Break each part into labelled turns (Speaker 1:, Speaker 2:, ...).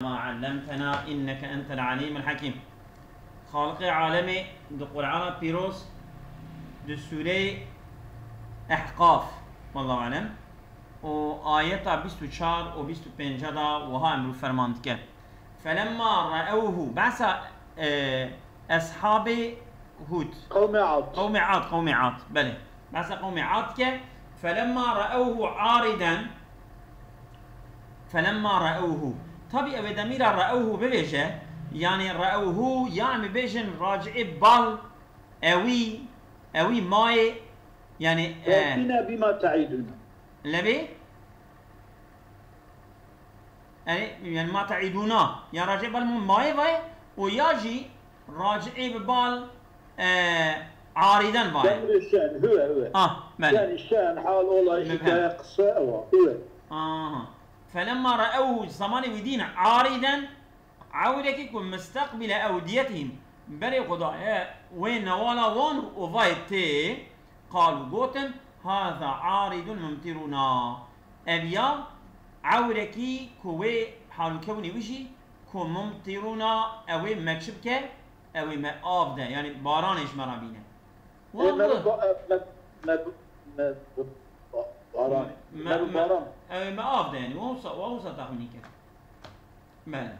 Speaker 1: ما علمتنا إنك أنت العليم الحكيم. خالق عالمي دو قرآن بيروس دو سورة احقاف والله أعلم وآية 24 و 25 دا وها امرو فرماند که فلما رأوه بعث أصحاب هود قوم عاد بله بعث قوم عاد که فلما رأوه طبيعي بدمير رأوه ببيجه يعني رأوه يعني بيجن راجع بال أوي ماي يعني
Speaker 2: فأتنا بما تعيدنا
Speaker 1: لبي يعني ما تعيدونا يعني راجع بال ماي فاي وياجي راجع ببال عارضا فاي
Speaker 2: يعني الشأن هو يعني الشأن حال والله حكاية قصة هو
Speaker 1: فلما رأوه زمان ودين عارضا عودك يكون مستقبل أوديتهم بري قضاء وين نوالا وان وفايتي قالوا قوتن هذا عارض ممطرنا أبيا عوركي كوي حالو كوني وشي كو ممطرنا أوي مكشبك أوي ما آفده يعني بارانش مرابينه
Speaker 2: والله
Speaker 1: باران ما آفده يعني ووصل تخميني كده بله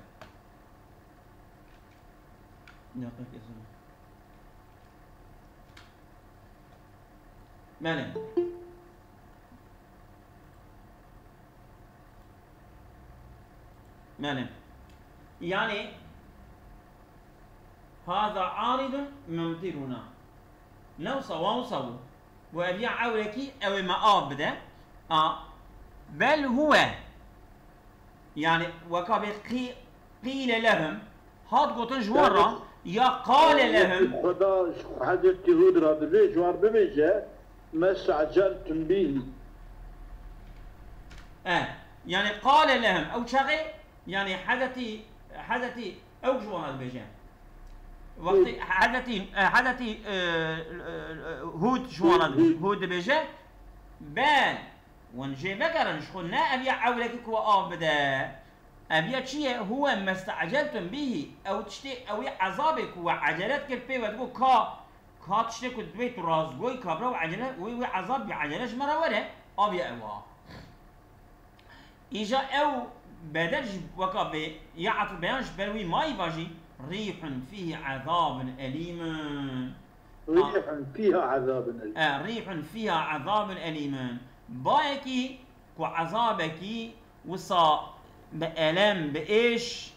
Speaker 1: بله بله يعني هذا عارض ممطرنا وصو وأبيع عوركي أو ما أبدا بل هو يعني وكابي قيل لهم هاد قوتن جوارا يا قال لهم
Speaker 2: خدا حضرت هود را ببي جوار ببيجه ما استعجلتم به
Speaker 1: يعني قال لهم او شغي يعني حدثي او جوار بيجه وقت حدثي هود جوار هود بيجه بان ونجي بكرن شخلنا ابيع عولك كو بدا ابيع شيء هو ما استعجلتم به او تشتي او عذابك وعجلتك في وتقول كا تشتي كنت بيت رازقوي كبره وعجله وعذاب بعجلش مره ولا ابيع اوا اجا او بدرج وكب يعطي بيانش بروي ما يباجي ريح فيه عذاب اليم ريح فيها عذاب اليم بايكي وعذابك وصا بألم بإيش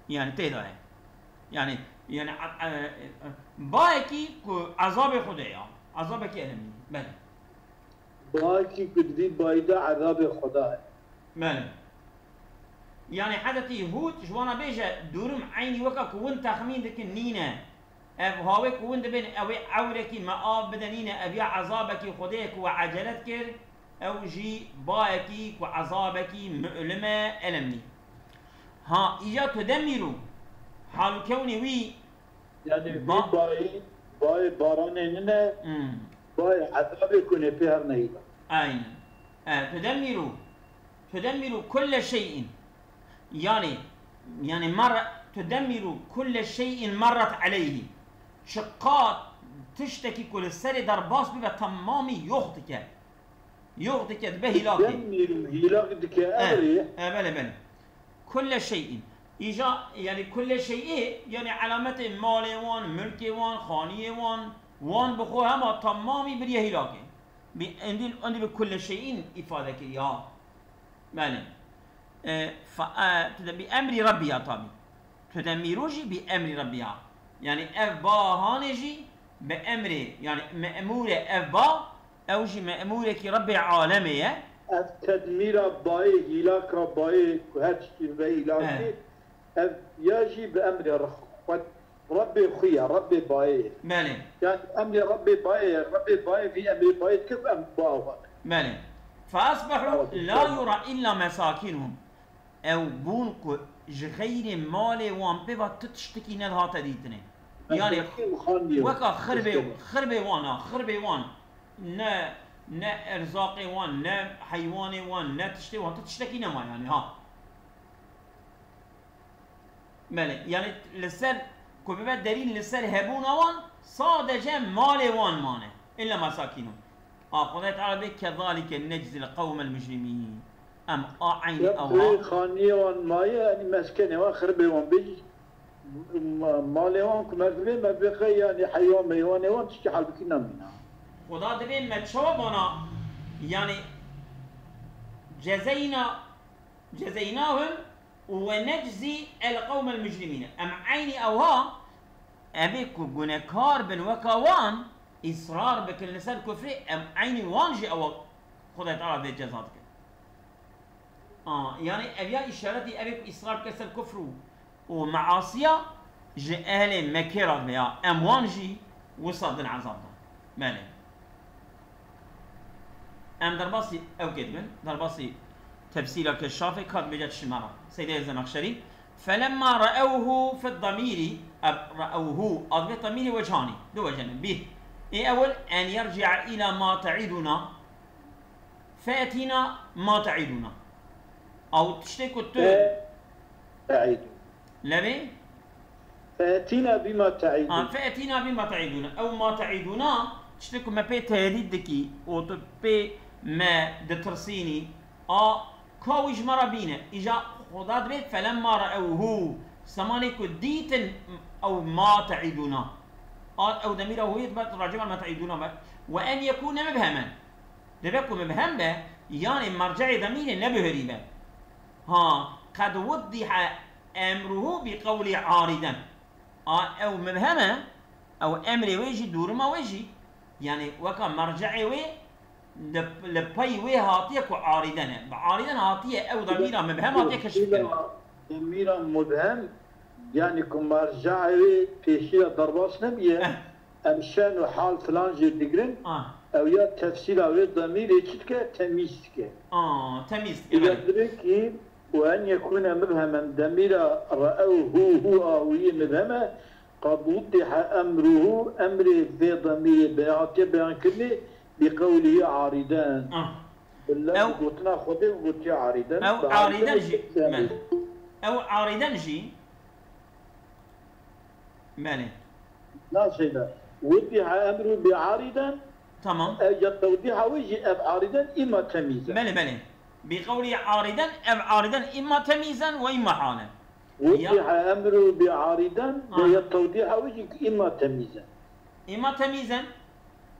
Speaker 1: يعني تهدأ يعني بايكي عذاب خدايا عذابك ألمي بله
Speaker 2: بايكي كدي بايدا عذاب خدايا
Speaker 1: بله يعني حدثي هود جوانا بيجا دورم عيني وكا كون تخمين دك نينا هاوي كون دبن اوي عورك ما بدنينا ابيع عذابك خدايك وعجلتك او جي بايكي وعذابك مؤلمة ألمني ها إيجا تدمروا حال كوني وي
Speaker 2: يعني باي بارانيننا باي عذابك ونفير نهيدا
Speaker 1: أين تدمروا كل شيء يعني تدمر كل شيء مرت عليه شقات تشتكي كل السري درباس بيبا تمامي يغطك بهلاكي
Speaker 2: هلاكك أمري
Speaker 1: بله كل شيء إجا يعني كل شيء يعني علامة مالي وان ملكي وان خاني وان بخوها ما تمامي بريه هلاكي عندي بكل شيء إفادة كريها بله بأمر ربها طبعا تدمروجي بأمر ربها يعني أفباهانجي بأمر يعني مأمور أفبا أوجي مأمورك رب عالمية
Speaker 2: التدمير باي هلاك رباي وهاتشتي باي هلاكي يجي بأمر ربي خويا ربي باي
Speaker 1: مالي
Speaker 2: يعني أمر ربي باي في أمر باي كيف أمر باي
Speaker 1: مالي فأصبحوا لا يرى إلا مساكنهم او بونكو غير مالي وان بيبا تشتكي ندها تديتني يعني وكا خربي وان نا ارزاقي وان نا حيواني وان نا تشتكي وان تشتكي نما يعني ها بله يعني لسر كوبيبات دليل لسر هبون وان صادجا مال وان مانه إلا مساكينهم خدای تعالی به كذلك نجزي القوم المجرمين عين
Speaker 2: أوها خاني وان مايه يعني مسكنه وان خربي وان بيجي مال وان كمرتبه ما بقى يعني حيوان ميوان وان تشكي حال بكينا منها
Speaker 1: خدا دبين ما تشوفنا يعني جزيناهم ونجزي القوم المجرمين عيني أوها أبيكو جنكار بن وكوان إصرار بكل نسال كفري عيني وانجي أو خدای تعالی به جزات کرد يعني أبيا إشارتي أبيك إصرار كسر كفر ومعاصية أهل مكيرات بيا وانجي وصد العذاب ده مالي درباسي أو كدبن درباسي تفسير كالشافعي كاد بجد شمارة سيدي الزمخشري فلما رأوه في الضمير رأوه أضبط ضمير وجهاني دو وجهان به أول أن يرجع إلى ما تعيدنا فأتينا ما تعيدنا أو تشتكوا
Speaker 2: تعيد
Speaker 1: لبي
Speaker 2: فأتينا بما تعيدنا
Speaker 1: فأتينا بما تعيدنا أو ما تعيدنا تشتكوا ما بي تهديدكي أو تبي ما دترسيني كاويج مرابينا إجا خداد بيت فلما رأوه سماني كديتن أو ما تعيدنا أو دميره هو يثبت راجبا ما تعيدون وأن يكون مبهما لبكم مبهم به يعني مرجع ضمير نبهري به قد وضح أمره بقول عارضا أو مبهما أو أمر ويجي دور ما ويجي يعني وكا مرجع وي لبي وي هاتيك عارضا عارضا هاتيه أو ضمير مبهم هاتيك شكل
Speaker 2: ضمير مبهم يعني كم مرجعي بيشيل ضرباس نبيه أمشان حال فلان جديرن أو يا تفسير أو الضمير يشتك تميزك
Speaker 1: تميز
Speaker 2: إذا وأن يكون مبهما ضمير رأوه هو أو هي مبهمة قد وضح أمره أمر في ضمير بيعطي بيان كله بقوله عارضان
Speaker 1: أو
Speaker 2: قلتنا خذي وقلت عارضان
Speaker 1: أو عارضان جي أو عارضان جي مالي
Speaker 2: لا سيدا وضح أمره بعارضا
Speaker 1: تمام
Speaker 2: توضيح وجه عارضا إما تمييزا
Speaker 1: مالي بقول عارضا أو عارضا إما تمييزا وإما حالا
Speaker 2: وضح أمره بعارضا توضيح وجه إما تمييزا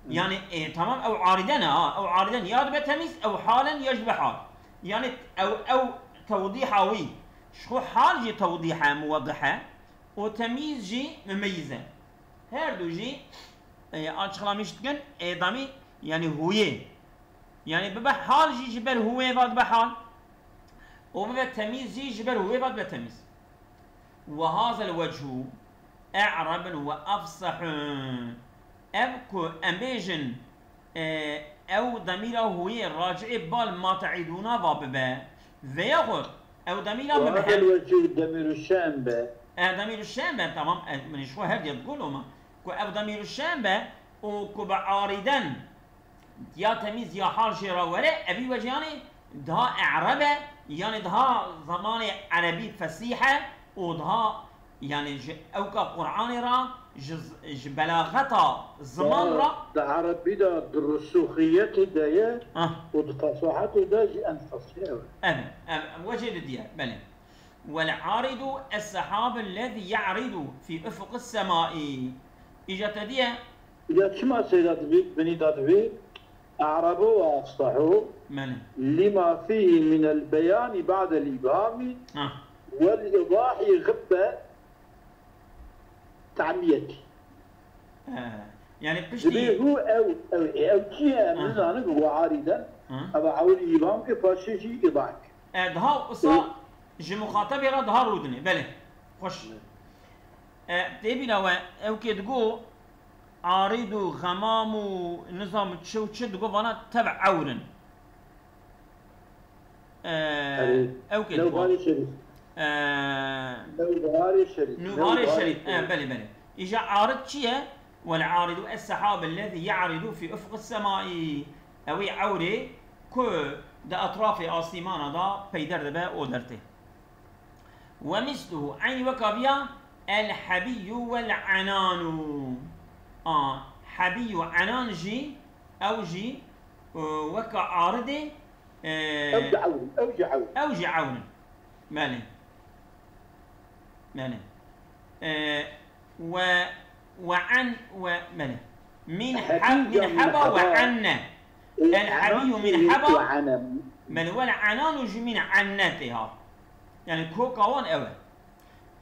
Speaker 1: يعني تمام أو عارضا أو عارضا يشبه تمييز أو حالا يشبه حال يعني أو توضيحوي شو حال جي توضيحه موضحه وتمييز جي مميزه هردو جي أشخاص مشتكن إدامي يعني هوية يعني ببا حال جي جبر هوية بعد بحال وببا تمييز جي جبر هوية بعد بتمييز وهذا الوجه أعرب وأفصح أبكو أمبيجن أو ضميره هوية راجع بال ما تعيدونا بابا وياخد أو ضميره مبهم
Speaker 2: وهذا الوجه ضمير الشامبة
Speaker 1: ضمير الشامبة تمام من شو هردي تقولوا ما أو ضمير الشامبة وكو بعارضا يا تمييز يا حال شيرا ولا أبي وجه يعني ده إعرابة يعني ده زمان عربي فصيحة وده يعني أو كقرآن را بلاغتا زمان را
Speaker 2: ده عربي ده الرسوخية ده والفصاحة ده جي أنفصل
Speaker 1: وجه الديار بلى والعارض السحاب الذي يعرض في أفق السماء إجت ديه
Speaker 2: إذا كما سيدات بني دادوي أعربوا وأفصحوا لما فيه من البيان بعد الإبهام والإيضاح غبة تعميتي
Speaker 1: يعني بشتي
Speaker 2: هو أو كيا من زانك هو عارضا أبا عول إبهام كفاشي شي إيضاح
Speaker 1: دها قصة جي مخاطبي را دها رودني بله خوش تبي لو أو كدقو عارض وغمام ونظام تشو تشد قوانا تبع عورن او كده
Speaker 2: نوباري شريف
Speaker 1: نوباري شريف بلي اجا عارض شيء والعارض السحاب الذي يعرض في افق السماء او عوري كو دا اطراف اسيمان دا بيدر دبا اودرته ومثله عين وكافيا الحبي والعنان. حبي وعنان جي أو جي وكا عارضة أو جعون ماله وعن وماله من حبا وعنا. الحبي من حبا من والعنان جي من عنتها يعني كوكاوان أوي.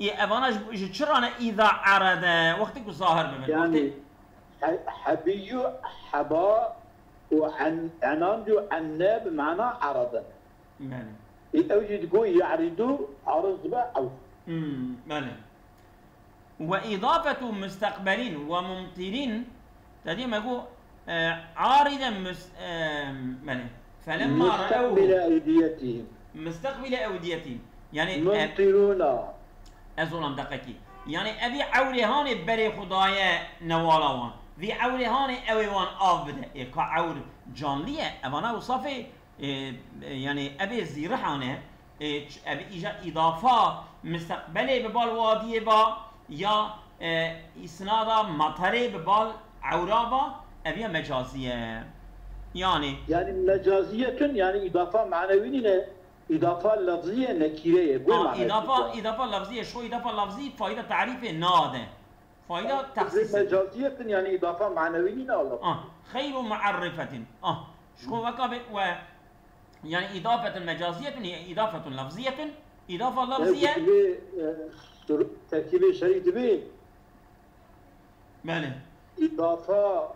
Speaker 1: أبانا جتشرانا إذا عرض وقتك ظاهر بمن
Speaker 2: يعني حبي حبا وعنان جو عنا بمعنى عرضا.
Speaker 1: ماله
Speaker 2: أوجد تقول يعرضوا عرض بقى أو
Speaker 1: ماله. وإضافة مستقبلين وممطرين تدي ما يقول عارضا ماله فلما
Speaker 2: مستقبل أوديتهم
Speaker 1: مستقبل أوديتهم يعني
Speaker 2: ممطرون
Speaker 1: أزولم دقيقي يعني أبي عورهان بري خدايا نوالوان في عورهان أويوان آبده كعور جانلية أبانا وصفي يعني أبي زيرحانه أبي إجا إضافة مستقبلي ببال واديه با يا إسنادا مطري ببال عورابا أبي مجازية يعني
Speaker 2: مجازية يعني إضافة معنوية إضافة لفظية نكيرية.
Speaker 1: إضافة لفظية شو إضافة لفظية فائدة تعريف ناده فائدة تخصيص
Speaker 2: مجازية يعني إضافة معنوية ولا
Speaker 1: خير معرفة شو وكابه و يعني إضافة مجازية هي إضافة لفظية إضافة لفظية
Speaker 2: تركيب شريط به
Speaker 1: ماله
Speaker 2: إضافة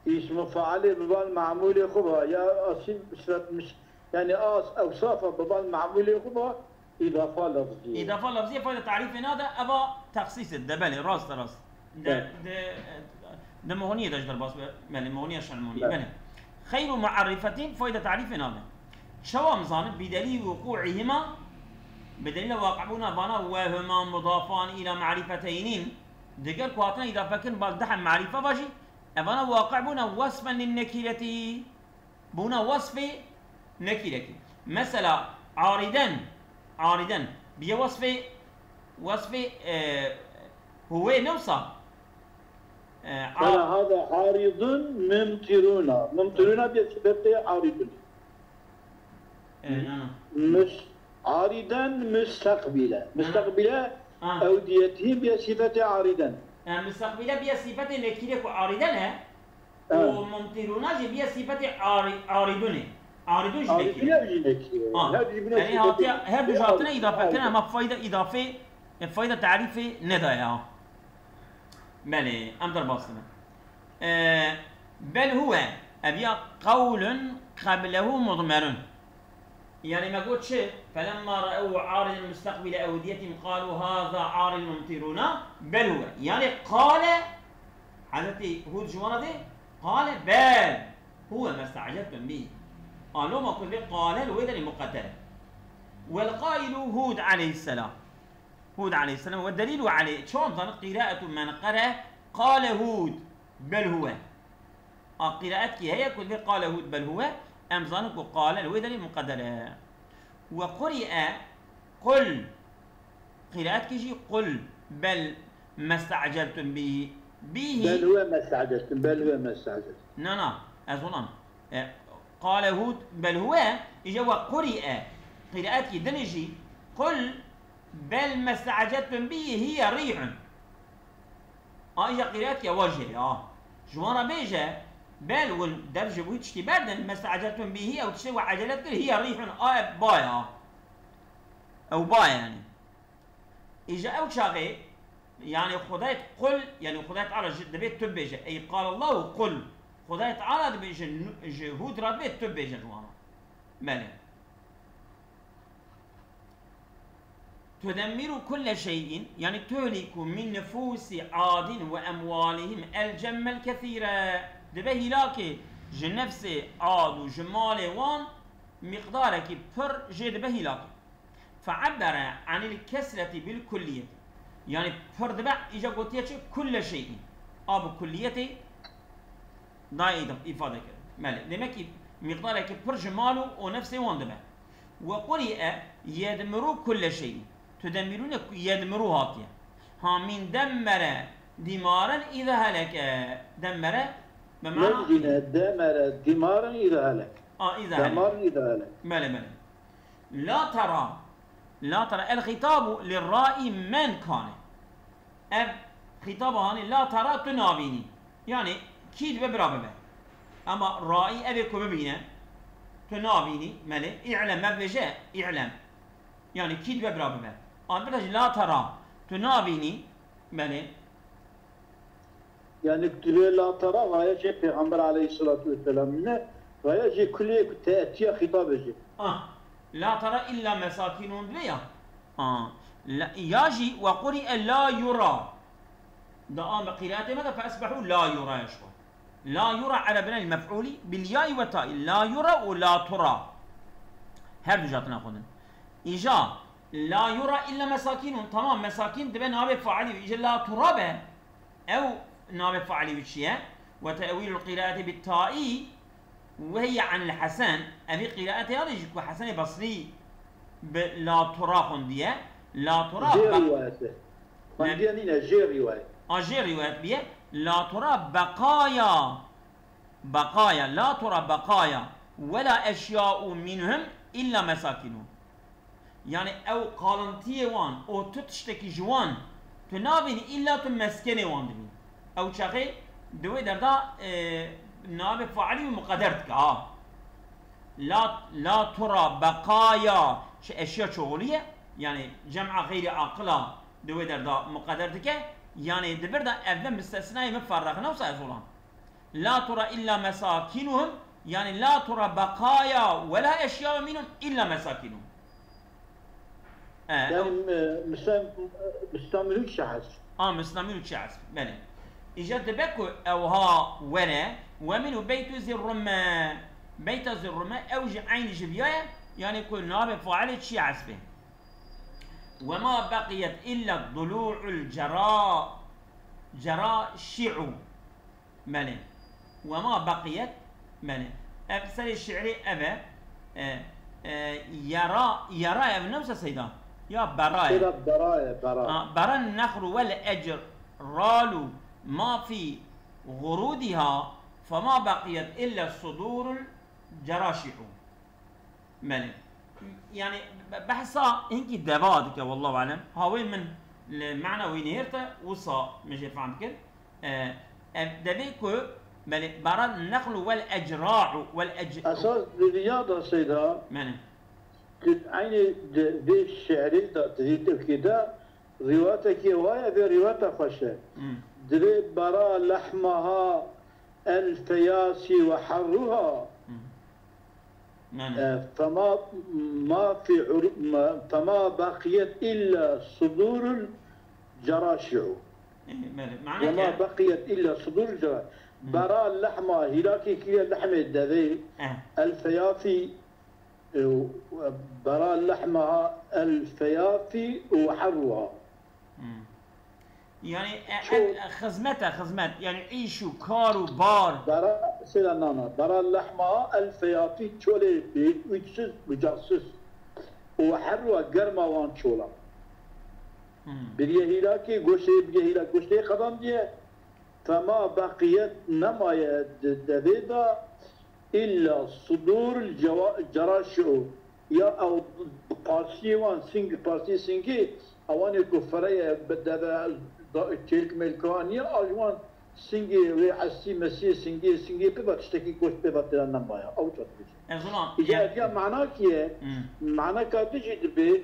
Speaker 2: اسم فعل ببال معمول خبها يا أصيل بشرط مش يعني أوصافه ببال معمول خبها إضافة لفظية.
Speaker 1: إضافة لفظية فائدة تعريف هذا أبا تخصيص الدبل راس ده مهنية تجدر باس ماله مهنية شان مهنية ماله. خير معرفة فائدة تعريف هذا شو مزان بدليل وقوعهما بدليل واقعون بانا وهما مضافان إلى معرفتين دقر كواتنا إذا فكن بالدحم معرفة باجي أبانا واقع بنا وصفا للنكيرة بنا وصف نكيرة مثلا عارضا بيا وصف هو نوصى
Speaker 2: هذا عارض ممطرون بيصفته عارض مش عارضا مستقبلا أوديتهم بصفة عارضا
Speaker 1: مستقبلا بصفة نكيرة عارضا وممطرون بصفة عارضون يعني هذا جاتنا إضافة كنا ما فايدة تعريف ندايا بله أمدر باصنا بل هو أبي قول قبله مضمر يعني ما قلت شيء فلما رأوا عارض المستقبل أوديتهم قالوا هذا عارض ممطرون بل هو يعني قال حضرتي هود جوانا دي قال بل هو ما استعجلتم به قالوا ما قلت قال الويد المقتل والقائل هود عليه السلام والدليل عليه شو مثلا قراءة من قرأ قال هود بل هو قراءتك هي كل قال هود بل هو أمزانك قال الويد المقدر وقرئ قل قراءتك جي قل بل ما استعجلتم به
Speaker 2: بل هو ما استعجلتم
Speaker 1: لا أظن قال هود بل هو إجا وقرئ قراءتك دنجي قل بل ما استعجلتم به هي ريح إجا قراءتك وجه جوانا بيجا بل والدرجة بوي تشتي بعد ما استعجلتم به أو تشتي وعجلت هي ريح بايا أو بايا يعني إجا أو شاغي يعني خدايت قل يعني خدايت على جد بيت تبيجا أي قال الله قل خدايت على بيجا جهود راد بيت تبيجا جوانا ماله تدمر كل شيء يعني تهلك من نفوس عاد وأموالهم الجم الكثيرة دبه هلاكي جنفس عاد وجمال وان مقدارك بر جدبه هلاكي فعبر عن الكسرة بالكلية يعني بر دبه إجا قوتية كل شيء كلية ضايدة إفادة كده ماله دمك مقدارك بر جماله ونفسه وان دبه وقرئ يدمر كل شيء تدمرون يدمروا هاتيا ها من دمر دمارا إذا هلك دمر بمعنى
Speaker 2: دمر دمارا إذا هلك
Speaker 1: إذا هلك
Speaker 2: دمارا إذا هلك
Speaker 1: بلى لا ترى الخطاب للرائي من كان خطاب هاني لا ترى تنابيني يعني كيد ببرابه اما رائي ابيكو ببينه تنابيني ملي اعلم ما بجاء اعلم يعني كيد ببرابه انا بدج لا ترى تنابيني ملي
Speaker 2: يعني كتلو لا ترى غاية شيء پیغمبر عليه الصلاة والسلام غاية شيء كله تأتي خطابه شيء
Speaker 1: لا ترى إلا مساكنون بليا لا ياجي وقرئ لا يرى دام قراءته ماذا فأصبحوا لا يرى يشوى لا يرى على بناء المفعول بالياء والتاء لا يرى ولا ترى هر دو جات ناخذن إجا لا يرى إلا مساكنون تمام مساكين تبقى نابع فاعلي إجا لا ترى به أو نابع فاعلي بشيء وتأويل القراءة بالتاء وهي عن الحسن أبي قراءته هذا يجيكو حسن بصري لا ترى خندية لا ترى
Speaker 2: جي روايته خندية نينا جي رواية
Speaker 1: جي رواية بيه لا ترى بقايا لا ترى بقايا ولا أشياء منهم إلا مساكنهم يعني أو قالنتي وان أو تتشتكي جوان تنابين إلا تمسكني وان دبين أو شاقي دوي دردا نابع فعلي ومقدرتك لا ترى بقايا اشياء شغليه يعني جمع غير عاقله دوي دردا مقدرتك يعني دبردا ابدا مستثناء مفرغنا وسازولان لا ترى الا مساكنهم يعني لا ترى بقايا ولا اشياء منهم الا مساكنهم
Speaker 2: يعني مستعملون شخص
Speaker 1: مستعملون شخص بله إجاد بكو أوها ولا ومنه بيت ذي الرماء بيت ذي الرماء أوجه عين جبياية يعني كل نابع فعلت شي عسبه وما بقيت إلا الضلوع جراء شعو ملي وما بقيت ملي أبسل الشعري أبا يرى ابن نفس سيدا يا برايا برا النخر والأجر رالو ما في غرودها فما بقيت إلا الصدور الجراشح ملي يعني بحثا هنكي دبادك والله أعلم هاوي من المعنى وينيرتا وصا مجي فهمت كده دبيكو ملي برا النخل والأجراع
Speaker 2: أساس الرياضة سيدا
Speaker 1: ملي
Speaker 2: عيني دي الشعري تريد كده روايتك هواية في رواية خشة دري برا لحمها الفياسي وحرها فما بقيت إلا صدور الجراشع وما بقيت إلا صدور الجراشع برا اللحمة هلاكي كي اللحمة الدذي الفيافي برا لحمها الفيافي وحرها
Speaker 1: يعني خزمات يعني عيشوا كارو بار
Speaker 2: برا سيلا نانا برا اللحمة الفيافي تشولي بيت ويتسس بجاسس وحروا قرما وان تشولا بريه هلاكي قوشي بريه هلاكي قوشي قدام ديه فما بقيت نمايا دذيدا إلا صدور الجراشع يا أو بارسي وان سينج بارسي سينجي أواني كفرية بدأ تلك ملكانية أجوان سينجي وحسي مسي سينجي بيبات تشتكي كوش بيبات لنمايا أو تطبيش إجا معناه كيه معناه كاتجي دبي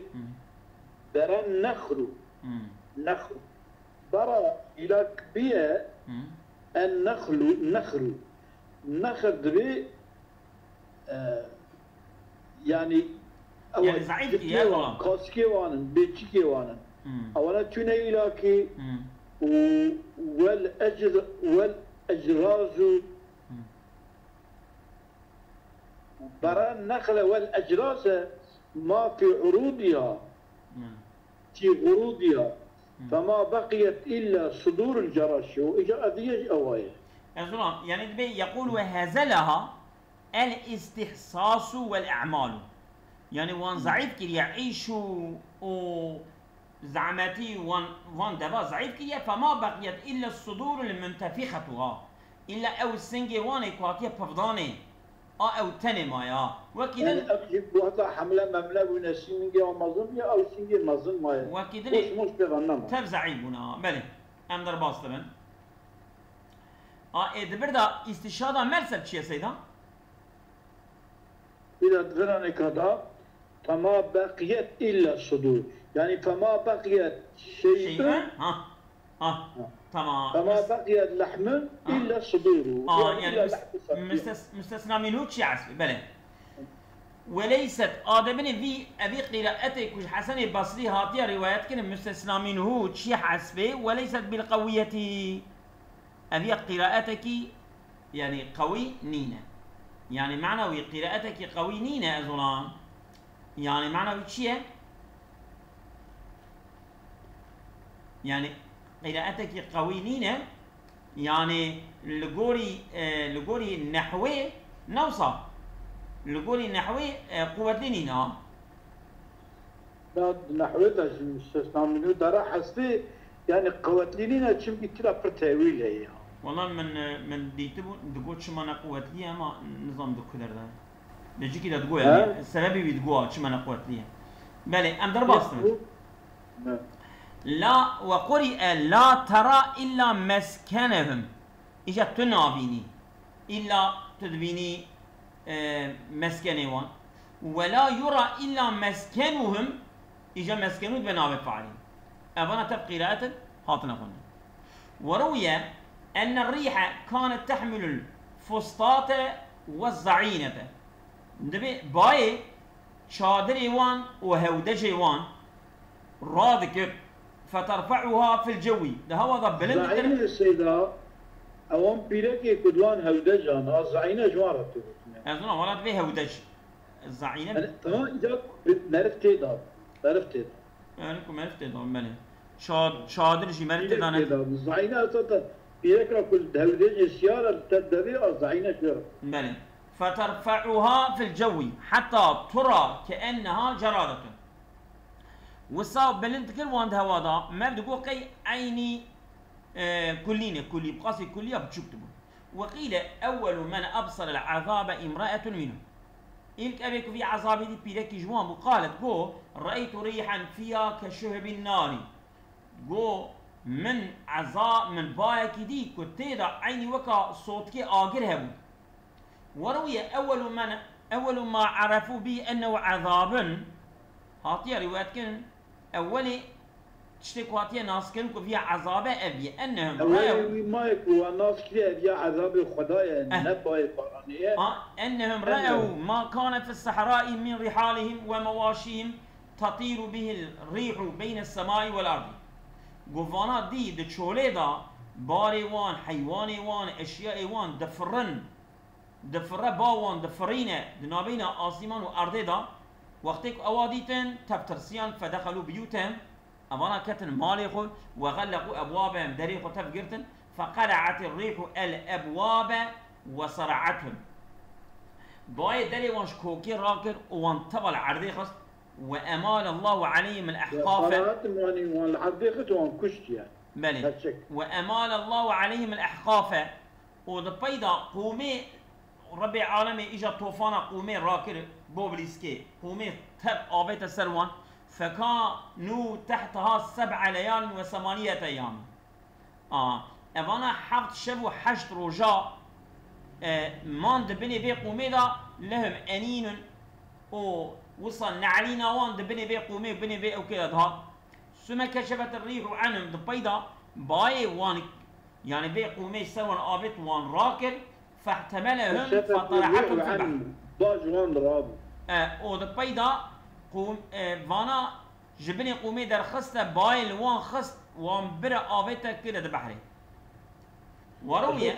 Speaker 2: برا نخرو برا إلى كبية النخل دبي يعني
Speaker 1: ضعيف كيوان
Speaker 2: كاسكيوان بيتشيكيوان اولا توني إلاكي والأجراز برا النخل والأجراس ما في عروضها في غروضها فما بقيت إلا صدور الجراش وإجا أذيج أوايا
Speaker 1: يعني يقول وهزلها الاستحساس والأعمال يعني وان ضعيف كي يعيشوا زعمتي وان دبا ضعيف كيه فما بقيت الا الصدور المنتفخه الا او السنجي وان كواتيه بفضاني او تني مايا وكذا
Speaker 2: يعني أكيد بوضع حملة مملة ونسينجي ومظن أو سينجي مظن مايا
Speaker 1: وكذا
Speaker 2: مش بغنما
Speaker 1: تبزعيبنا بله ام در باستبن دبردا استشهادا مرسل چیه سيدا
Speaker 2: إذا تغنى كذا فما بقيت إلا الصدور يعني فما بقيت شيء
Speaker 1: ها تمام
Speaker 2: فما بقيت لحم إلا صدور
Speaker 1: يعني مستثنى منه شيء عسبي بله وليست آدمين في أبي قراءتك وش حسن البصري هاتيا روايات كن مستثنى منه شيء عسبي وليست بالقوية أبي قراءتك يعني قوي نينا يعني معنوي قراءتك قوي نينا أظن يعني معنوي شيء يعني قراءتك قوي نينا يعني لقوري النحوي نوصى لقوري النحوي قوة نينا
Speaker 2: نحوتها استثناء منه دارا حسبي يعني قوة نينا تشم كتير برتاويل هي
Speaker 1: والله من ديتبو دقوت شما قوة لي ما نظام دكتور ده بيجي كده تقول يعني السبب بيتقول شما قوة لي بله ام درباستم لا وقرئ لا ترى إلا مسكنهم إجا تنابيني إلا تدبيني مسكنهم ولا يرى إلا مسكنهم إجا مسكنون بنابه فعلين أبانا تبقي قراءة هاتنا قلنا وروي أن الريح كانت تحمل الفسطاط والزعينة دبي باي شادر وان وهودج وان راذكر فترفعها في الجو ده هو ضبلن
Speaker 2: زعينة السيدة اوام بيركي كدوان هودج انا زعينة جوارته
Speaker 1: اظن ولد به هودج الزعينة
Speaker 2: تمام اذا عرفت ده
Speaker 1: يعني كم عرفت ده بله شادر جي مرت ده
Speaker 2: الزعينة اصلا بيركي كل هودج السيارة تدري الزعينة جوارته
Speaker 1: بله فترفعها في الجو حتى ترى كأنها جرادة والصواب بلنت كل واند هوادا ما بدو قي عيني كلية بقاسي كلية بتشكتبه وقيل أول من أبصر العذاب امرأة منهم إلك أبيك في عذابي دي بيرك جوان وقالت جو رأيت ريحا فيها كشهب النار جو من عذاب من بايك دي كتيدا عيني وكا صوتك آقر هبو وروي أول ما عرفوا به أنه عذاب هاتيا روايات كن أولي تشتكوا هاتيا ناس كنكو فيها عذاب أبي أنهم
Speaker 2: رأوا ما يكون ناس كثير فيها عذاب خدايا نباي فرانية
Speaker 1: أنهم رأوا ما كان في الصحراء من رحالهم ومواشيهم تطير به الريح بين السماء والأرض قفانا دي دشولي دا باري وان حيواني وان أشياء وان دفر باوان دفرينه دنابين آسمان وأرض دا وقتك أواديتن تبترسيان فدخلوا بيوتهم أمانا كتن ماليخو وغلقوا أبوابهم دريخو تفقرتن فقلعت الريح الأبواب وصرعتهم باي دري وانش كوكي راكر وانطبل عرضيخس وأمال الله عليهم الأحقاف بلي وأمال الله عليهم الأحقاف ودبيدا قومي ربي العالمين اجى طوفان قومي راكر بوبليسكي قومي تب آبيت السروان فكانوا تحتها 7 ليال و8 أيام اوانا حفظ شب و8 رجاء ماند بني بي قومي دا لهم انين وصل نعلينا وان بني بي قومي بني بي او كده ده ثم كشفت الريح عنهم دبيدا باي وان يعني بي قومي سروان آبيت وان راكر فاحتملهم فطرحتهم في البحر.
Speaker 2: باجوان راب.
Speaker 1: ودبيدا قوم فانا جبني قومي در خسته بايل وان خست وان برا آبيته كده البحر. وروية.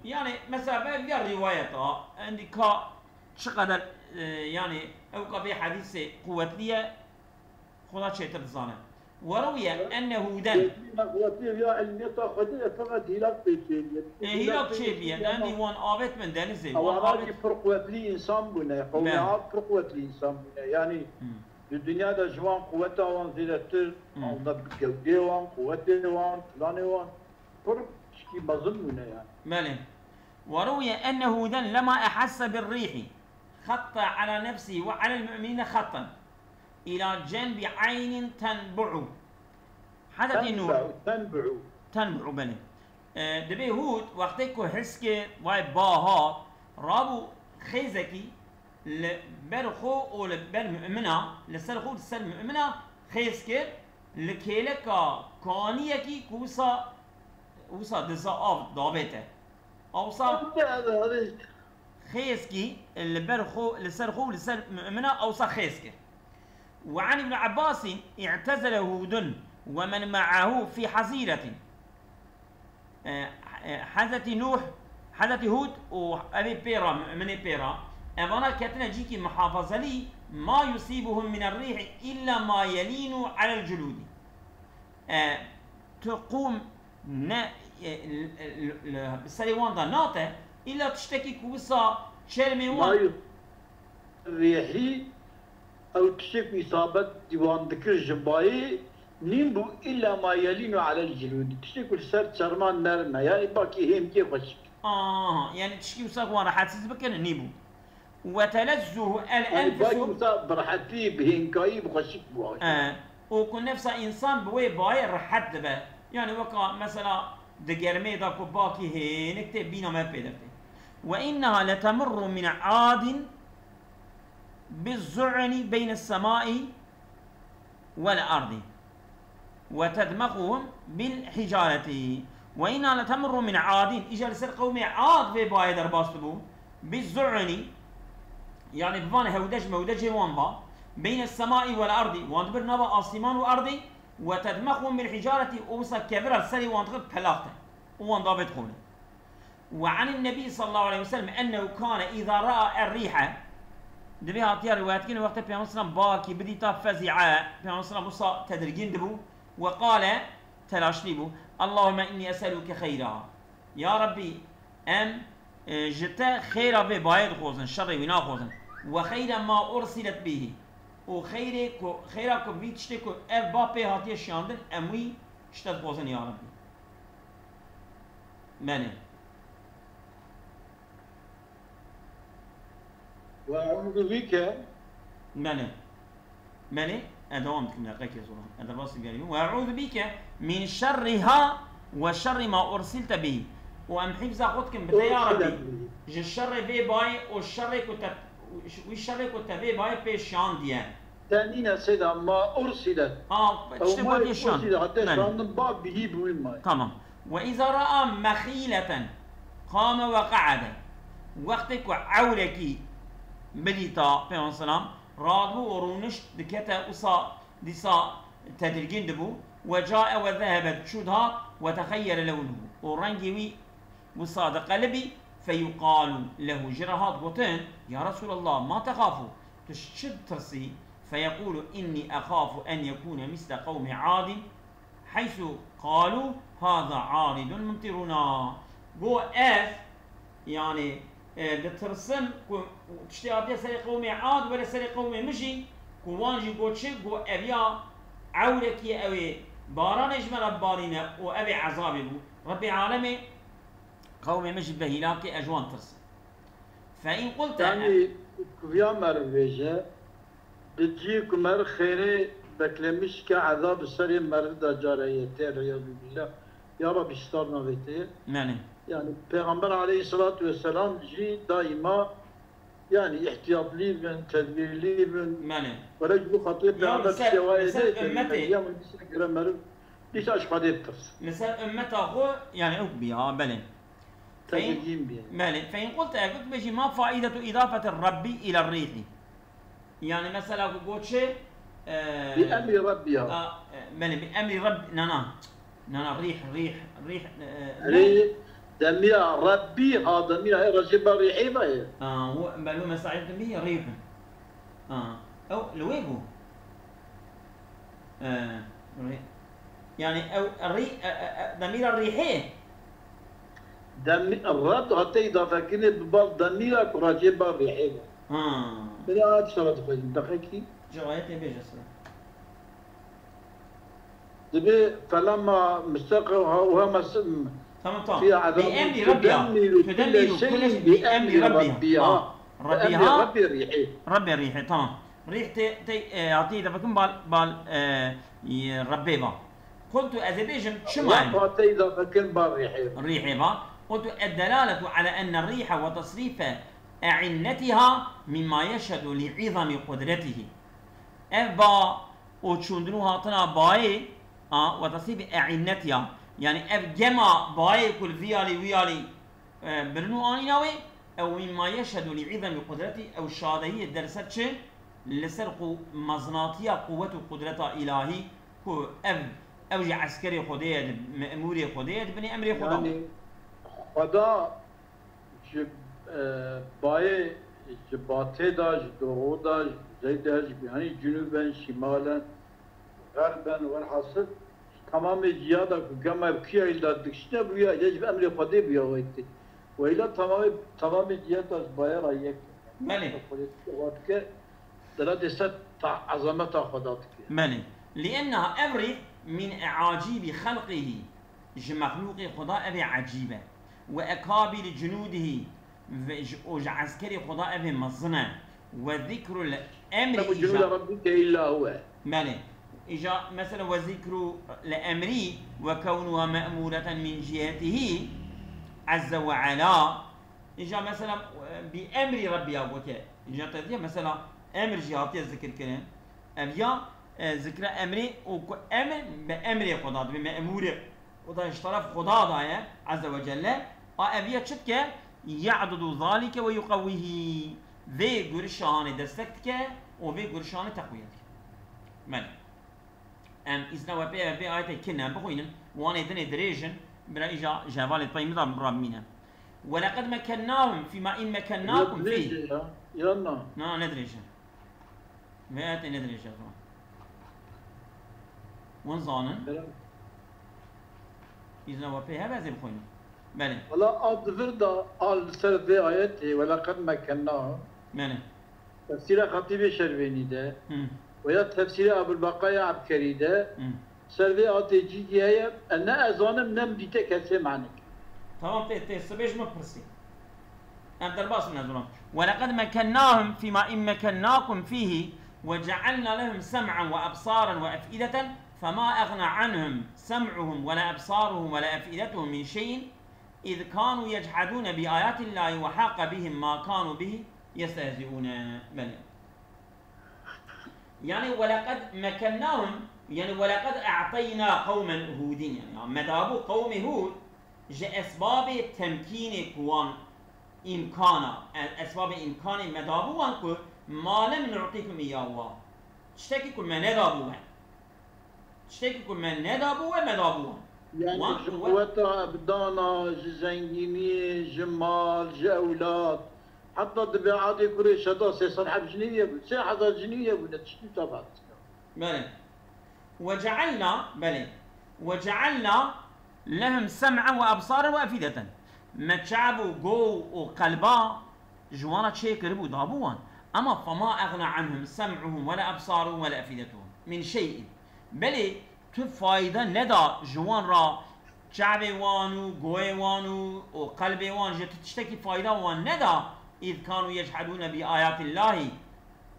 Speaker 1: يعني مثلا في الروايات عندي كا شقدر يعني أو كبي حديث قوة ليه خدا شيء ترزانه. وروي أنه دن هلاك شيبيا لأني وان آبت من دنزل
Speaker 2: وان آبت فرقوة لي إنسان بنا قوميات فرقوة لي إنسان بنا يعني الدنيا دا جوان قوتها وان زيادة الله بجودة وان قوتها وان فلانة وان كل شيء مظلمنا يعني.
Speaker 1: بله. وروي أن هودا لما أحس بالريح خط على نفسه وعلى المؤمنين خطا إلى جنب عين تنبع. حدث إنه تنبع بله. دبي هود وقتك حسك واي باها رابو خيزكي لبرخو أو لبرمؤمنة لسرخو لسر مؤمنة خيزك لكيلكا كانيكي كوسا وصا دزا آف دابته أوصا خيزكي لبرخو لسرخو لسر مؤمنة أوصا خيزك. وعن ابن عباس اعتزل هود ومن معه في حظيرة حدث نوح حدث هود وأبي بيرا من بيرا أمانا كتنا جيكي محافظة لي ما يصيبهم من الريح إلا ما يلين على الجلود. تقوم بالسريوان دا ناته إلا تشتكي كوسا شرمي وان
Speaker 2: الريحي أو تشتكي إصابة ديوان ذكر جنباي نيمبو إلا ما يلين على الجلود تشتكي السر شرمان نرمى يعني باقي هم كيف خشك
Speaker 1: يعني تشتكي وساق وانا حاسس بكن نيبو وتلذه الأنفس
Speaker 2: باقي مصاب برحتي بهنكاي بخشك بواي
Speaker 1: وكن نفسه إنسان بوي باي رحت به يعني وقع مثلا دقرمي دا كباكي هينك بينا ما بيدفته. وإنها لتمر من عاد بالزعن بين السماء والأرض وتدمغهم بالحجارة. وإنها لتمر من عاد إجا لسر قومي عاد في باي درباستبو بالزعن يعني بفان هودج مودج وانبا بين السماء والأرض وانبر نبا آسمان وأرضي وتدمغهم بالحجارة أوسا كبيرة السري وانتغب بلاغته وانضابط خونه. وعن النبي صلى الله عليه وسلم أنه كان إذا رأى الريح دبي هاتيا روايات كنا وقت بيان وسلم باكي بديتا فزعاء بيان وسلم وصا تدرجين دبو وقال تلاشليبو اللهم إني أسألك خيرها يا ربي أم جتا خيرا في بايد خوزن شر ونا خوزن وخير ما أرسلت به وخيرك بيتشتكو اف بابي هاتي شاندن اموي شتت خوزن يا ربي منه.
Speaker 2: وأعوذ بك
Speaker 1: منه أدوام كنا قاكي صورة هذا باسي قال وأعوذ بك من شرها وشر ما أرسلت به وأم حفظ أخذكم بتا يا ربي جو الشر في باي والشر كنت في باي في شانديا
Speaker 2: تانينا سيدا ما أرسلت
Speaker 1: اشتبه دي الشان
Speaker 2: حتى شان باب به بوين ماي
Speaker 1: تمام. وإذا رأى مخيلة قام وقعد وقتك عولكي بديتا بيان سلام رادبو ورونش دكتا أصا ديسا تدرجين دبو وجاء وذهبت شدها وتخير لونه ورنجوي وصادق قلبي فيقال له جرهات بوتين يا رسول الله ما تخافوا تشد ترسي فيقول إني أخاف أن يكون مثل قوم عاد حيث قالوا هذا عارض ممطرنا جو اف يعني دترسم تشتي سري قوم عاد ولا سري قوم مشي كوانجي جو تشي جو ابيا عولك يا اوي باران اجمل بارينا وابي عذابي ربي عالمي قوم مشي بهلاك اجوان ترسم. فإن قلت
Speaker 2: يعني كفيا مرفيجة بتجيك مر خيري بكلمش كعذاب السري مرد جاريتين رياض بالله يا رب اشترنا بيتين يعني پیغمبر عليه الصلاة والسلام جي دائما يعني احتياط لي من تدبير لي من ورجل خطيب بعض الشوائد
Speaker 1: أمتي
Speaker 2: ليش أشقى تفس
Speaker 1: مثل أمته هو يعني أكبيها بلين فإن قلت أقول بيجي ما فائدة إضافة الرب إلى الريح يعني مثلا قلت شيء
Speaker 2: بأمر ربها
Speaker 1: بأمر رب نانا ريح
Speaker 2: دمية ربي دمية رجب ريحي باي
Speaker 1: هو بلو مساعد دمية ريح أو لويبو يعني أو ضمير الريحي
Speaker 2: الرب حتى إضافة كنت ببال ضميرك رجب ريحي من هذا شرط خوي دقيقي
Speaker 1: جوايته بيجسر
Speaker 2: دبي فلما مستقر وهم
Speaker 1: تمام
Speaker 2: في عذاب
Speaker 1: بأمر ربها تدمر كل شيء بأمر ربها ربها
Speaker 2: ربي ريحي
Speaker 1: ربي ريحي تمام ريح تي أعطيه دفكم ربي با قلت أذبيجم شمال
Speaker 2: وقاتي إذا فكن بالريحي
Speaker 1: ريحي با قلت الدلالة على أن الريح وتصريف أعنتها مما يشهد لعظم قدرته أبا وتشوندنوها طنا باي وتصريف أعنتها يعني أب جمع باي كل ويالي برنو آني ناوي أو مما يشهد لعظم قدرته أو الشهادة درست شيء لسرق مزناطية قوة قدرة إلهي كو أوجي عسكري خديد مأموري خديد بني أمري خدا
Speaker 2: يعني خدا جب باي جباته داش دورو داش زيداش يعني جنوبا شمالا غربا والحاصل تمام جيادا كما بكيا إلا دكشنا بيا يجب أمر خدي بيا ويتي وإلا تمام جيادا باي رايك
Speaker 1: مالي
Speaker 2: وقتك دلالة ست عظمة خداتك
Speaker 1: مالي لأنها أمر من أعاجيب خلقه مخلوق خدا أبي عجيبة وأكابر جنوده وعسكري خدا أبي مظنة وذكر الأمر
Speaker 2: جنود ربك إلا هو
Speaker 1: مالي إجا مثلا وذكر الأمر وكونها مأمورة من جهته عز وعلا إجا مثلا بأمر ربي أبوك إجا تذكر مثلا أمر جهاتي ذكر كلام أبيا ذكر أمري وأمر بأمر خدا بمأمور خدا اشترف خدا داية عز وجل أبيا شتك يعدد ذلك ويقويه في قرشان دستك وفي قرشان تقويتك من إذن وبيع آية كنا بخوين وانا دني دريجن برا إجا جوال الطيب ربنا ولقد مكناهم فيما إن مكناكم فيه
Speaker 2: يلا
Speaker 1: ندريجن ما ندريجن وين ظانن إذن وبيع هذا زي بخوين بله
Speaker 2: ولا أظفر دا آل سر في آياته ولقد مكناهم
Speaker 1: بله
Speaker 2: تفسير خطيب شربيني ده ويا تفسير أبو البقايا عبكري ده سر في آياته جيجي هي أن أزانم نم ديته كسي معنك
Speaker 1: تمام تسبيج ما برسي أم درباس من هذول ولقد مكناهم فيما إن مكناكم فيه وجعلنا لهم سمعا وأبصارا وأفئدة فما أغنى عنهم سمعهم ولا أبصارهم ولا أفئدتهم من شيء إذ كانوا يجحدون بآيات الله وحاق بهم ما كانوا به يستهزئون بل يعني ولقد مكناهم يعني ولقد أعطينا قوما هودين يعني مدابو قوم هود جاء أسباب تمكين كوان إمكانا أسباب إمكان مدابو أنكو ما لم نعطيكم إياه تشتكيكم من ندابوه تشتكيكم من ندابوه مدابوه
Speaker 2: يعني قوتها أبدانا زنجيني جمال جأولاد حتى طبيعات كوري شدا سيصن حب جنيه يقول سي حدا جنيه يقول تشتي تبعت
Speaker 1: بلى وجعلنا لهم سمعا وأبصارا وأفئدة ما تشعبوا جو وقلبا جوانا شيء كربو دابوان أما فما أغنى عنهم سمعهم ولا أبصارهم ولا أفئدتهم من شيء بل فايدة ندى جوان را شعبي وانو قوي وانو وقلبي وان جت تشتكي فايدة وان ندى إذ كانوا يجحدون بآيات الله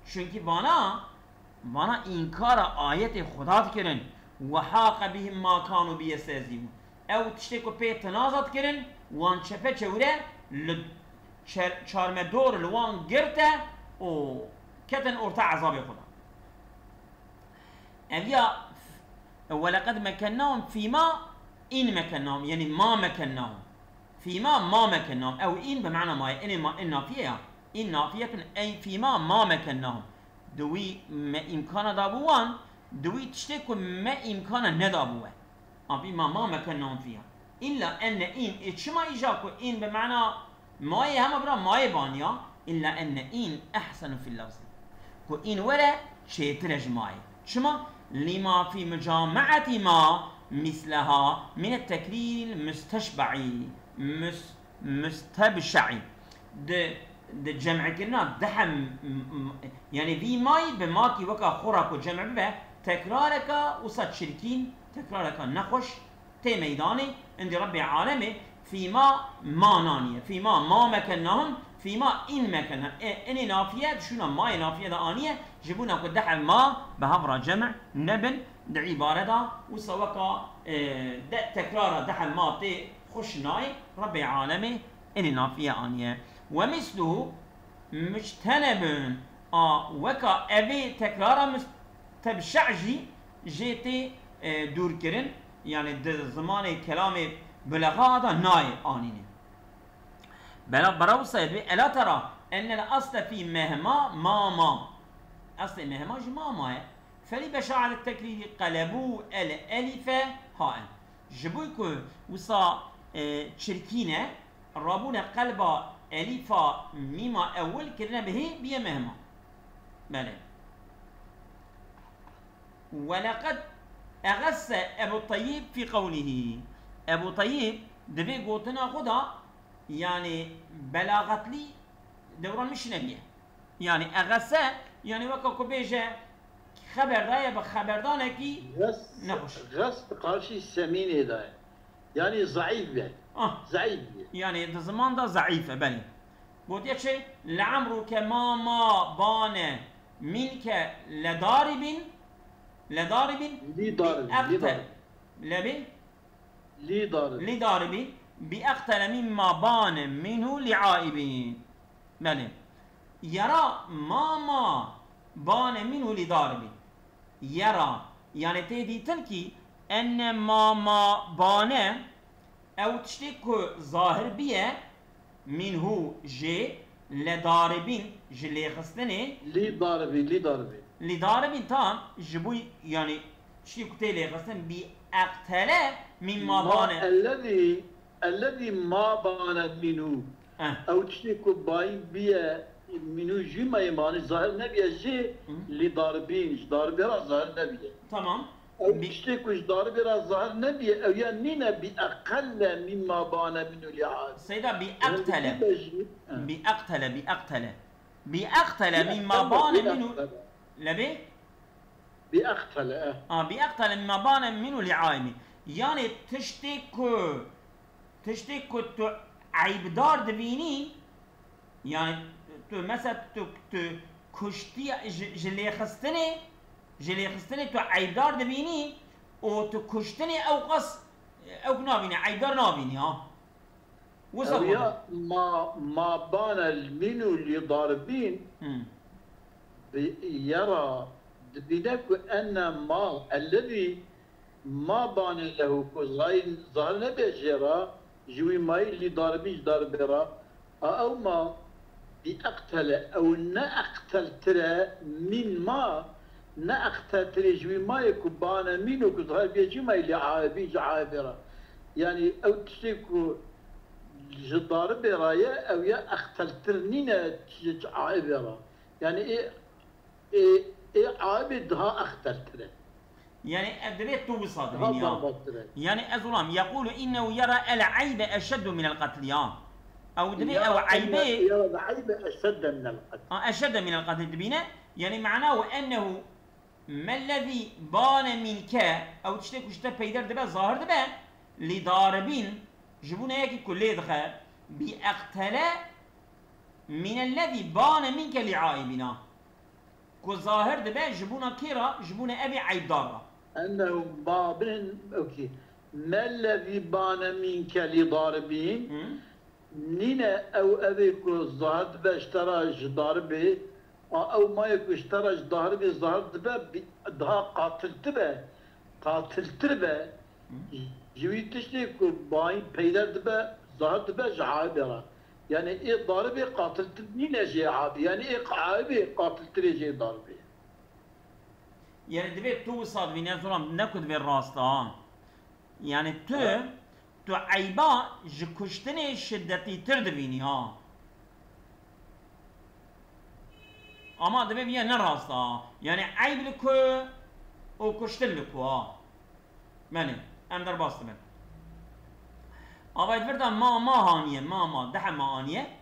Speaker 1: شنكي بانا إنكار آيات خدا كرن وحاق بهم ما كانوا بيستهزئون أو تشتكوا بيت تنازط كرن وان شفه چوره چارم دور لوان گرته و كتن ارتع عذاب خدا أبيا ولقد مكناهم فيما إن مكناهم يعني ما مكناهم فيما ما مكناهم أو إن بمعنى ما إن نافية إن نافية أي فيما ما مكناهم دوي ما إمكان دابوان دوي تشتكوا ما إمكان ندابوه فيما ما مكناهم فيها إلا أن إن إتشما إجاكو إن بمعنى ماي هم برا ماي بانيا إلا أن إن أحسن في اللفظ كو إن ولا شيء ترجماي شما لما في مجامعة ما مثلها من التكرير المستشبعي مستبشعي جمع كنا دحم يعني في ماي بماكي وكا خوراك وجمع به تكرارك وصد شركين تكرارك نخش تي ميداني عند رب العالمين فيما ما نانية فيما ما مكنهم فيما إن مكنهم إني نافية شونا ما نافية دا آنية جبونا كدح ما بهفرة جمع نبن دا عبارة دا وسوكا دا تكرار دحل ما تي خش ناي رب العالمين إني نافية آنية ومثله مجتنب وكا أبي تكرار تبشعجي جيتي دور كرن يعني زمان كلام بلغة هذا ناي آنيني بلا براو صيد ألا ترى أن الأصل في مهما ما أصل مهما ما فلي بشاعر التكرير قلبوا الألف هاء جبويكو وصا تشركينة رابونا قلبا ألفا ميما أول كرنا به بيا مهما بلا ولقد أغس أبو الطيب في قوله أبو طيب دبي قوتنا خدا يعني بلاغت لي دوران مش نبيه يعني أغس يعني وكا كوبيجا خبر رايا بخبر دانكي
Speaker 2: غس قارشي سمين هداية يعني ضعيف به ضعيف به
Speaker 1: يعني ده زمان ده ضعيف بني قلت يا شيء لعمرك ما بان منك لضارب لضارب بأقتل مما بان منه لعائبين بله يرى ما بان منه لضارب يرى يعني تيدي تنكي أن ما بان أو تشتكو ظاهر بيه منه جي لضاربين جلي خستني لضاربين تام جبوي يعني شتكو تيلي خستن بأقتل مما بان
Speaker 2: الذي ما بان منه أو تشتكو باين بيه منو جمع يماني ظاهر نبيه جي لضاربين ضاربي راس ظاهر نبيه
Speaker 1: تمام
Speaker 2: أو تشتكوش ضاربي راس ظاهر نبيه أو يعني بأقل مما بان منه لعاد
Speaker 1: سيدا بأقتل مما بان منه لبي
Speaker 2: بأقتل
Speaker 1: بأقتل مما بان منه لعائمي يعني تشتكو عيب دار دبيني يعني تو مثلا تو كشتي جلي خستني تو عيبدار دبيني او تو كشتني او قص او نابيني عيبدار نابيني ها
Speaker 2: وصل ما بان المنو اللي ضاربين يرى دبينك ان ما الذي ما بان له ظاهر نبي جرا جوي ماي اللي ضاربين ضاربرا او ما بأقتل أو نأقتل ترى من ما نأقتل ترى جوي ما يكبانا منو كظهر بيجي ما اللي عابرة يعني أو تشتكو جدار براية أو يا أقتل ترنينا عابرة يعني إيه عابدها أقتل ترى
Speaker 1: يعني أدريت توصل يعني أزلام يقول إنه يرى العيب أشد من القتل أو دبي أو عيبه
Speaker 2: أشد من القتل
Speaker 1: أشد من القتل دبينا يعني معناه أنه ما الذي بان منك أو تشتكي شتا بيدر دبا ظاهر دبا لضاربين جبونا ياكي كل دخل بأقتل من الذي بان منك لعائبنا كو ظاهر دبا جبونا كيرا جبونا أبي عيب دارا
Speaker 2: أنه بابن أوكي ما الذي بان منك لضاربين نينا او ابيكو زهد باشتراج ضاربه او ما يكو اشتراج ضاربه زهد بها قاتل تبه جوي تشتيكو باين بيدر دبا زهد جعابره يعني ايه ضاربه قاتل نينا جي عابي يعني ايه عابي قاتل تري ضاربه
Speaker 1: يعني دبيت توصل بين يزرم نكد بالراس يعني تو عيبا جكشتني شدتي تردبيني اما دبي بيا نراستا يعني عيب لكو او كشتن لكو ماني ام در باست من اما يفردا ما هانيه ما دحم ما هانيه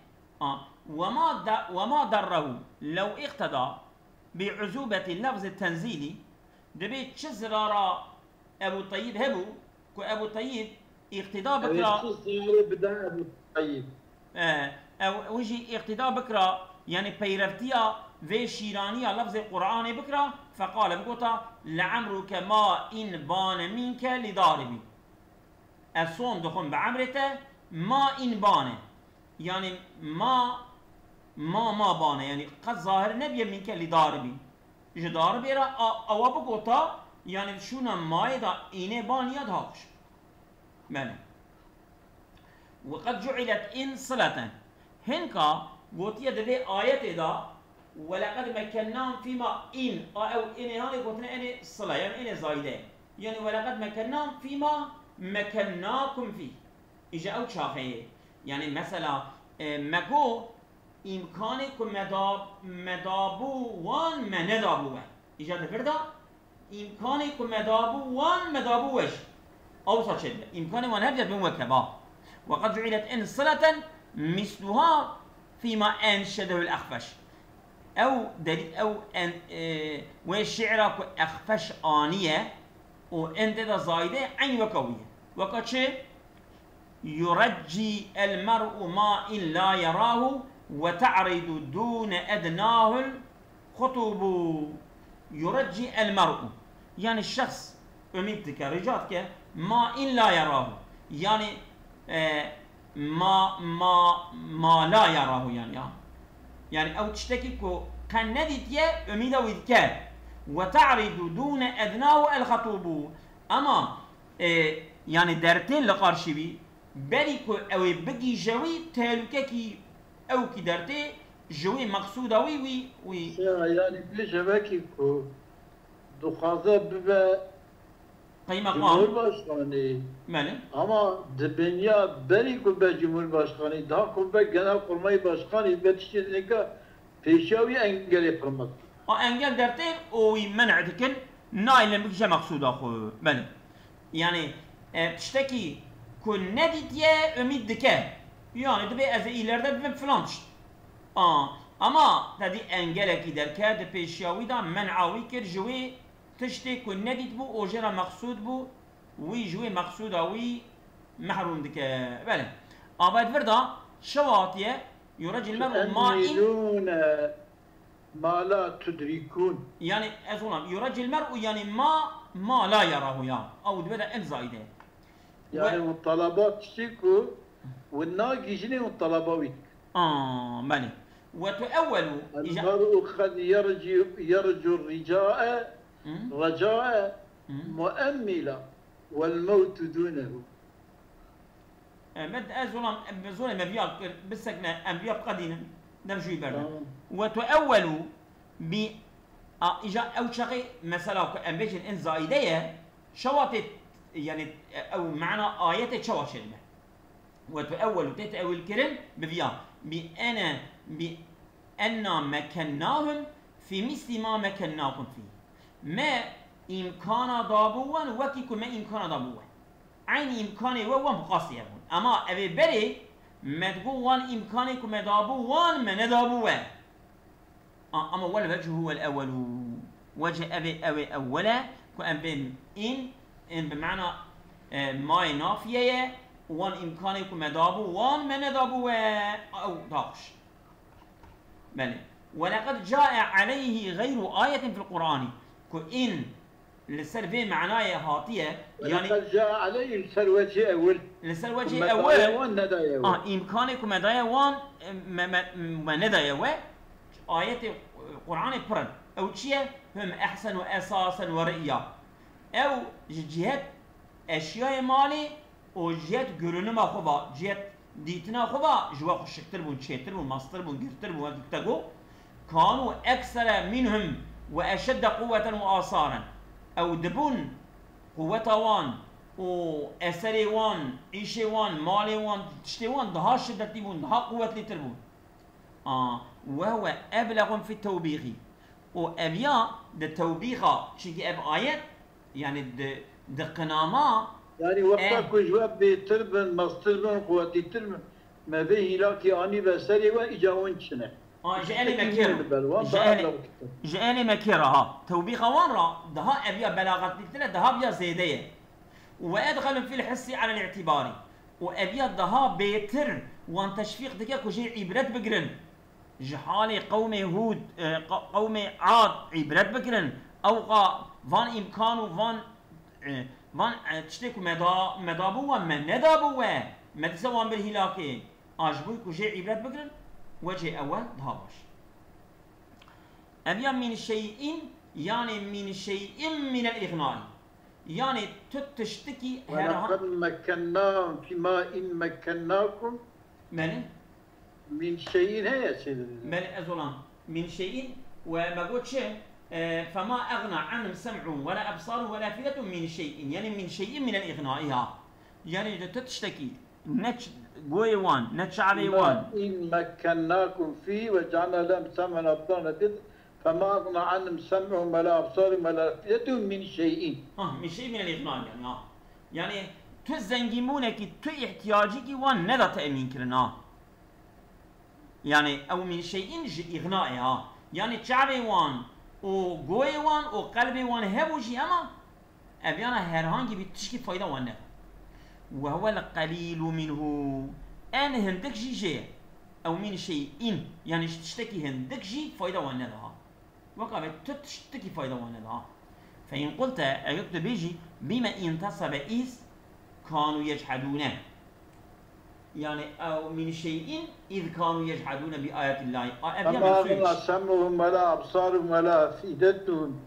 Speaker 1: وما ضره لو اقتضى بعزوبة اللفظ التنزيلي دبيت شزرارا أبو طيب هبو كو أبو طيب اقتضاء بكرة
Speaker 2: بدأ أبو طيب
Speaker 1: أو وجي اقتضاء بكرة يعني بيرفتيا في شيرانية لفظ القرآن بكرة فقال بقوتا لعمرك ما إن بان منك لضاربي الصون دخون بعمرته ما إن بان يعني ما بانه يعني قد ظاهر نبي منك لضاربي جداربي را أو بقوتا يعني شونا مايدا إني بان يدهاش بله وقد جعلت إن صلة هنكا قوتية دبي آية دا ولقد مكناهم فيما إن أو إن هاني قوتنا إن صلة يعني إن زايدة يعني ولقد مكناهم فيما مكناكم فيه إجا أو شاخية يعني مثلا مكو إمكانكم مدابو وان مندابو إجا دفردا إمكانكم مدابو وان مدابو وش أوصل شدة إمكان وان هرجت بموكبا وقد جعلت إن صلة مثلها فيما أنشده الأخفش أو دليل أو أن والشعر أخفش آنية وأنت ذا زايدة عين وكوية وقد يرجي المرء ما إن لا يراه وتعرض دون أدناه الخطوب يرجي المرء يعني الشخص أميتك رجاتك ما إن لا يراه يعني ما لا يراه يعني أو تشتكي كو كان نديت يا أميدا ويذكار وتعرض دون أدناه الخطوب أما يعني درتين لقارشبي بريكو أو بقي جوي تهلككي أو كي درتي جوي مقصودة وي
Speaker 2: يعني بليش هباكي كو دخازة ببا
Speaker 1: قيمة
Speaker 2: جمهور
Speaker 1: قام
Speaker 2: باشخاني
Speaker 1: ماله
Speaker 2: ama dibenya beri kulbe Cumhurbaşkanı daha kulbe genel kurmay başkanı betiştirdiğinde peşavi engel kırmak.
Speaker 1: engel درتين ومنعتكن نايل بكجا مقصود اخو بله يعني تشتكي كن نديت يا اميد دكه يعني دبي از ileride ببن فلان اما تدي انجلك دركه د پیشاوی دا منعاوی کر جوی تشتي كن نديت بو اوجرا مقصود بو وي جوي مقصود وي محروم دكه بله ابد فردا شواتيه يرجي المرء ما
Speaker 2: إن ما لا تدركون
Speaker 1: يعني أظن يرجي المرء يعني ما لا يراه يعني أو بدأ إن زايدة
Speaker 2: يعني والطلبات تشتكو والناقشين والطلبات
Speaker 1: بله وتؤول
Speaker 2: المرء قد يرجو الرجاء رجاء مؤملا والموت دونه
Speaker 1: مد أزولا مبيال بسكنا أنبياء قدينا نمشي برا وتؤول ب إجا أو شقي مثلا أنبيجن إن زايدية شواتت يعني أو معنى آيات شواشلنا وتؤول تتأول كرن بفيا بأن مكناهم في مثل ما مكناكم فيه ما إمكان ضابوا وكيكو ما إمكان ضابوا عين إمكاني وان بقاسي يكون أما أبي بري مدقو وان إمكانكم مدابو وان مندابو أما والوجه هو الأول وجه أبي أولا كأن بين إن بمعنى ما نافية وان إمكانكم مدابو وان مندابو أو داش بله ولقد جاء عليه غير آية في القرآن كإن للسلفي معناه هاتية
Speaker 2: يعني جاء عليه السلوجي أول
Speaker 1: السلوجي أول
Speaker 2: ندايا
Speaker 1: إمكانكم مدايا وان ما ندايا آيات القرآن برد أو شيء هم أحسن أساسا ورئيا أو جهات أشياء مالي أو جهات قرنما خبا جهات ديتنا خبا جوا خشكتر بون شيتر بون ماستر بون جرتر بون تقو كانوا أكثر منهم وأشد قوة وآثارا أو دبون قوة وان و أثري وان إيشي وان مالي وان تشتي وان دها شدتي بون دها قوة لتربون وهو أبلغ في التوبيخ وأبيا التوبيخ شيء أب آيات يعني د قناما
Speaker 2: يعني وقتك جواب بتربن ماستربن قوة تربن ما به هلاكي اني بسري واجاون شنه
Speaker 1: جالي مكيرة جالي مكيرة ها توبيخ وان را دها ابيا بلاغة قلت دها بيا زيدية وادخل في الحسي على الاعتباري وابيا دها بيتر وان تشفيق دكا كوجي عبرت بقرن جحالي قوم هود قوم عاد عبرت بقرن اوقا فان امكانو فان تشتكو مدابوا من ندابوا مدسوان بالهلاكي اجبوي كوجي عبرت بقرن وجه اول دهاش ابيا من شيء يعني من شيء من الاغناء يعني تشتكي
Speaker 2: ولقد مكناهم فيما ان مكناكم من شيء هي سيدي
Speaker 1: من أزولان من شيء وما قلت شيء فما أغنى عنهم سمعهم ولا أبصارهم ولا أفئدتهم من شيء يعني من شيء من الإغناء يعني تشتكي نتش قويوان نتشعبيوان
Speaker 2: إن مكناكم فيه وجعلنا لهم سمعا وأبصارا فما أغنى عنهم سمعهم ولا أبصارهم ولا أفئدتهم من شيء
Speaker 1: من شيء من الإغناء يعني تزنجمونك تو احتياجك وان ندا تأمين كرنا يعني او من شيء اغنائها يعني شعبي وان و قوي وان و قلبي وان هبوشي اما ابيانا هرهانجي بتشكي فايدة وان وهو القليل منه ان هندك جي او من شيء يعني تشتكي هندك جي فايدة وان لها وقع تشتكي فايدة وان لها فإن قلت أجبت بيجي بما انتصب إيس كانوا يجحدونه يعني أو من شيء إذ كانوا يجحدون بآيات الله
Speaker 2: فما أغنى سمعهم ولا أبصارهم ولا أفئدتهم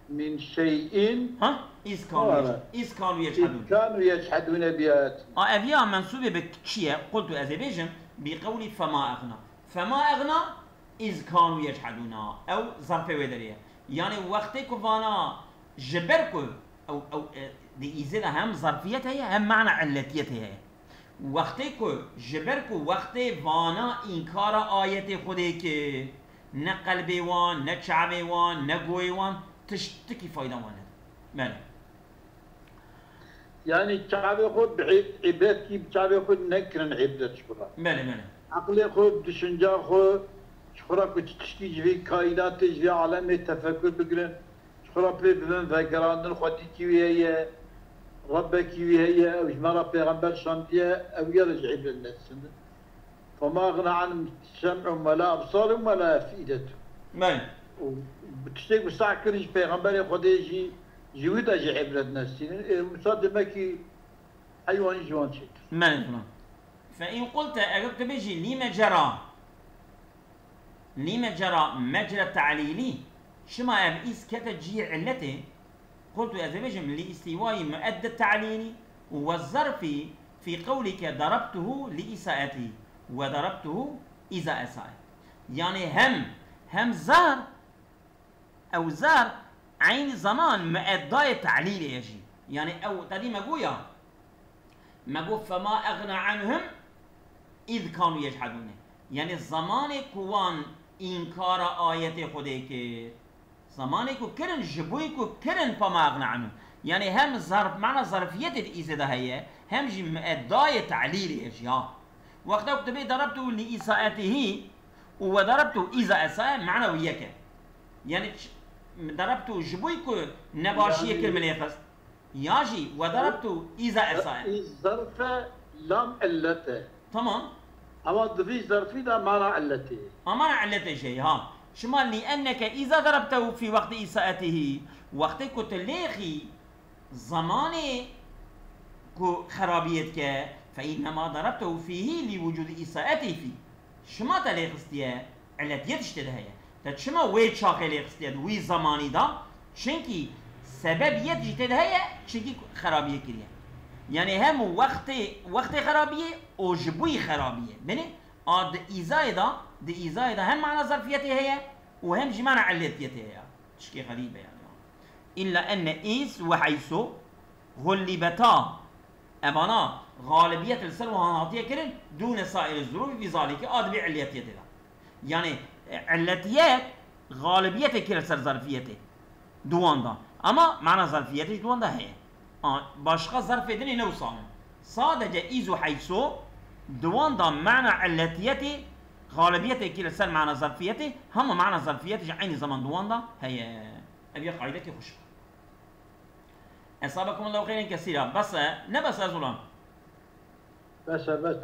Speaker 2: من شيء
Speaker 1: إذ كانوا
Speaker 2: يجحدون بآيات الله
Speaker 1: أبيا منسوبة بكشية قلت أزبيجن بقول فما أغنى إذ كانوا يجحدون أو ظرف ودرية يعني وقتي كفانا جبركو أو دي إزيلا هم ظرفيتها هم معنى علتيتها وقتی که جبر کو وقتی وانا انکار آیت خودی که نه قلبی وان نه چعبی وان نه گوی وان تشتکی فایده وانه بله
Speaker 2: يعني شعبي خود عبادت كي شعبي خود نكرن عبادت شكرا
Speaker 1: بله
Speaker 2: عقلي خود دشنجا خود شكرا كنت تشكي جوي كائنات جوي عالم تفكر بقرن شكرا بلن فقراندن خودي كي هي ربك هي او جماعة پیغمبر شانتيا او يرجع للناس فما اغنى عن سمعهم ولا ابصارهم ولا افئدتهم
Speaker 1: بله
Speaker 2: وبتشتيك بساعة كريج پیغمبر خديجي جويدا جعب للناس مصادر ماكي حيوان جوان شيء
Speaker 1: بله فإن قلت أجبت بيجي لما جرى مجرى التعليلي شما أبئيس كتجي علته قلت أزبيجم لاستواء مؤدى التعليل والظرف في قولك ضربته لإساءته وضربته إذا أساء يعني هم زار أو زار عين زمان مؤدى التعليل يجي يعني أو تدي ما قو فما أغنى عنهم إذ كانوا يجحدون يعني الزمان كوان إنكار آية خديك زماني كو كرن جبوي كو كرن فما أغنى عنه يعني هم ظرف معنى ظرفية الإزادة هي هم جي مؤداية تعليل إجياء وقت أكتبه ضربته لإساءته وضربته إذا أساء معنى وياك يعني ضربته جبوي كو نباشية يعني كلمة يخص ياجي وضربته إذا أساء
Speaker 2: الظرف لام علته
Speaker 1: تمام
Speaker 2: أما ضفي ظرفي ده معنى علته
Speaker 1: معنى علته شيء شمال لأنك إذا ضربته في وقت إساءته وقت كنت ليخي زمان خرابيتك فإنما ضربته فيه لوجود إساءته فيه شما تليخستيا علت يتشتد هيا تشما ويت شاقي ليخستيا وي زماني دا چنكي سبب يتشتد هيا چنكي خرابية كريا يعني هم وقت خرابية أو جبوي خرابية بني د إزاي دا هم معنى ظرفيته هي وهم جي معنى علتيته هي تشكي غريبة يعني إلا أن إيس وحيثو غلبتا أبانا غالبية السلوى هاناتية كرن دون سائر الظروف في ذلك آدبي علتيته دا يعني علتيات غالبية كرن سر ظرفيته دوان دا أما معنى ظرفيته دوان دا هي باشقا ظرف دني نوصان صادجة إيز وحيثو دواندا معنى علتيتي غالبيتي كلا سال معنى ظرفيتي هم معنى ظرفيتي عين زمان دواندا هي أبي قاعدة كي خش أصابكم الله خيرا كثيرا بس نبس يا زلمة
Speaker 2: بس